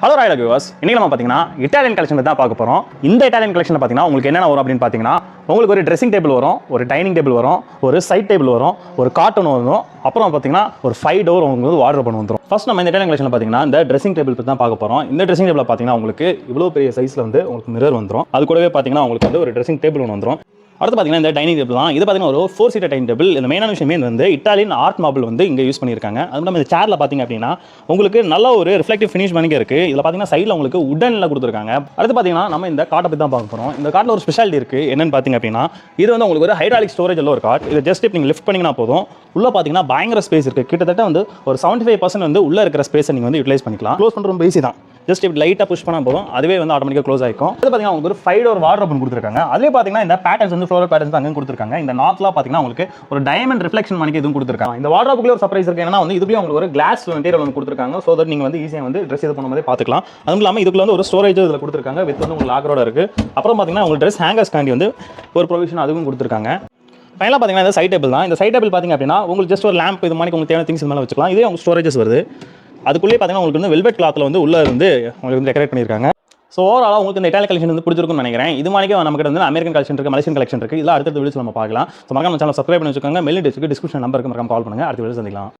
Hello Royal viewers, இன்னைக்கு நம்ம பார்த்தீங்கன்னா இட்டாலியன் கலெக்ஷன் தான் பார்க்க போகிறோம். இந்த இட்டாலியன் கலெக்ஷன் பார்த்தீங்கன்னா உங்களுக்கு என்னென்ன வரும் அப்படின்னு பார்த்தீங்கன்னா, உங்களுக்கு ஒரு ட்ரெஸ்ஸிங் டேபிள் வரும், ஒரு டைனிங் டேபிள் வரும், ஒரு சைட் டேபிள் வரும், ஒரு கார்டன் வரும், அப்புறம் பார்த்தீங்கன்னா ஒரு 5 டோர் உங்களுக்கு வார்ட்ரோப் பண்ண வந்துடும். ஃபர்ஸ்ட் நம்ம இந்த இட்டாலியன் கலெக்ஷன் பார்த்தீங்கன்னா இந்த ட்ரெஸ்ஸிங் டேபிள் பற்றி தான் பார்க்க போகிறோம். இந்த ட்ரெஸ்ஸிங் டேபிள் பார்த்தீங்கன்னா உங்களுக்கு இவ்வளோ பெரிய சைஸில் வந்து உங்களுக்கு மிரர் வந்துடும். அது கூடவே பார்த்தீங்கன்னா உங்களுக்கு வந்து ஒரு ட்ரெஸ்ஸிங் டேபிள் ஒன்று வந்துடும். அடுத்து பார்த்தீங்கன்னா இந்த டைனிங் டேபிள் தான். இது பார்த்தீங்கன்னா ஒரு 4 சீட்டர் டைனிங் டேபிள். இந்த மெயினான விஷயமே வந்து இட்டாலியன் ஆர்ட் மார்பிள் வந்து இங்கே யூஸ் பண்ணியிருக்காங்க. அதுவும் நம்ம இந்த சேர்ல பார்த்தீங்க அப்படின்னா உங்களுக்கு நல்ல ஒரு ரிஃப்ளெக்டிவ் ஃபினிஷ் பண்ணிக்க இருக்கு. இதில் பார்த்தீங்கன்னா சைடில் உங்களுக்கு உடனில் கொடுத்துருக்காங்க. அடுத்து பார்த்தீங்கன்னா நம்ம இந்த காட்டை பற்றி தான் பார்க்க போகிறோம். இந்த காட்டில் ஒரு ஸ்பெஷாலிட்டி இருக்குது. என்னன்னு பார்த்தீங்க அப்படின்னா இது வந்து உங்களுக்கு ஒரு ஹைட்ராலிக் ஸ்டோரேஜ் உள்ள ஒரு காட். இது ஜஸ்ட் இப்போ நீங்கள் லிஃப்ட் பண்ணிங்கன்னா போதும், உள்ள பார்த்தீங்கன்னா பயங்கர ஸ்பேஸ் இருக்குது. கிட்டத்தட்ட வந்து ஒரு 75% வந்து உள்ள இருக்கிற ஸ்பேஸை நீங்கள் வந்து யூட்டிலைஸ் பண்ணிக்கலாம். க்ளோஸ் பண்ணுற ரொம்ப ஈஸி தான். ஜஸ்ட் இப்படி லைட்டாக புஷ் பண்ணால் போதும், அதுவே வந்து ஆட்டோமேட்டிக்காக க்ளோஸ் ஆகிக்கும். அது பார்த்தீங்கன்னா உங்களுக்கு ஒரு 5 டோர் வார்ட்ரோப் கொடுத்துருக்காங்க. அதுவே பார்த்தீங்கன்னா இந்த பேட்டர்ன்ஸ் வந்து ஃப்ளோரல் பேட்டர்ன்ஸ் அங்கே கொடுத்துருக்காங்க. இந்த நாட்லாம் பார்த்தீங்கன்னா உங்களுக்கு ஒரு டைமண்ட் ரிஃப்ளெக்ஷன் பண்ணிக்க இதுவும் கொடுத்துருக்காங்க. இந்த வார்ட்ரோப்புக்குள்ள ஒரு சர்ப்ரைஸ் இருக்கு. ஏன்னா வந்து இதுலயும் உங்களுக்கு ஒரு கிளாஸ் மெட்டீரியல் வந்து கொடுத்துருக்காங்க. ஸோ தட் நீங்கள் வந்து ஈஸியாக வந்து ட்ரெஸ் இது பண்ணும்போது பார்த்துக்கலாம். அதுவும் இல்லாமல் இதுக்குள்ள வந்து ஒரு ஸ்டோரேஜ் இதில் கொடுத்துருக்காங்க. வித் வந்து உங்களுக்கு லாக்கரோட இருக்கு. அப்புறம் பார்த்தீங்கன்னா உங்களுக்கு ட்ரெஸ் ஹேங்கர்ஸ் காண்டி வந்து ஒரு ப்ரொவிஷன் அதுவும் கொடுத்துருக்காங்க. ஃபைனலாக பார்த்தீங்கன்னா இந்த சைட் டேபிள் தான். இந்த சைட் டேபிள் பார்த்தீங்க அப்படின்னா உங்களுக்கு ஜஸ்ட் ஒரு லேம்ப் இது மாதிரி உங்களுக்கு தேவையான திங்ஸ் மேலே வச்சுக்கலாம். இதே உங்களுக்கு ஸ்டோரேஜஸ் வருது. அதுக்குள்ளேயே பார்த்தீங்கன்னா உங்களுக்கு வந்து வெல்வெட் கிளாத்தில் வந்து உள்ள இருந்து உங்களுக்கு வந்து டெக்கரேட் பண்ணியிருக்காங்க. ஸோ ஓவராலாக உங்களுக்கு இந்த இட்டாலியன் கலெக்ஷன் வந்து பிடிச்சிருக்கும்னு நினைக்கிறேன். இது மாதிரி நமக்கு வந்து அமெரிக்கன் கலெக்ஷன் இருக்குது, மலேசியன் கலெக்ஷன் இருக்குது. இதெல்லாம் அடுத்த வீடியோஸ் நம்ம பார்க்கலாம். ஸோ மறக்காம சேனல் சப்ஸ்கிரைப் பண்ணி வச்சுக்கோங்க. மெயில் டிஸ்கிரிப்ஷன் நம்பருக்கு மறக்காம கால் பண்ணுங்கள். அடுத்த வீடியோ சந்திக்கலாம்.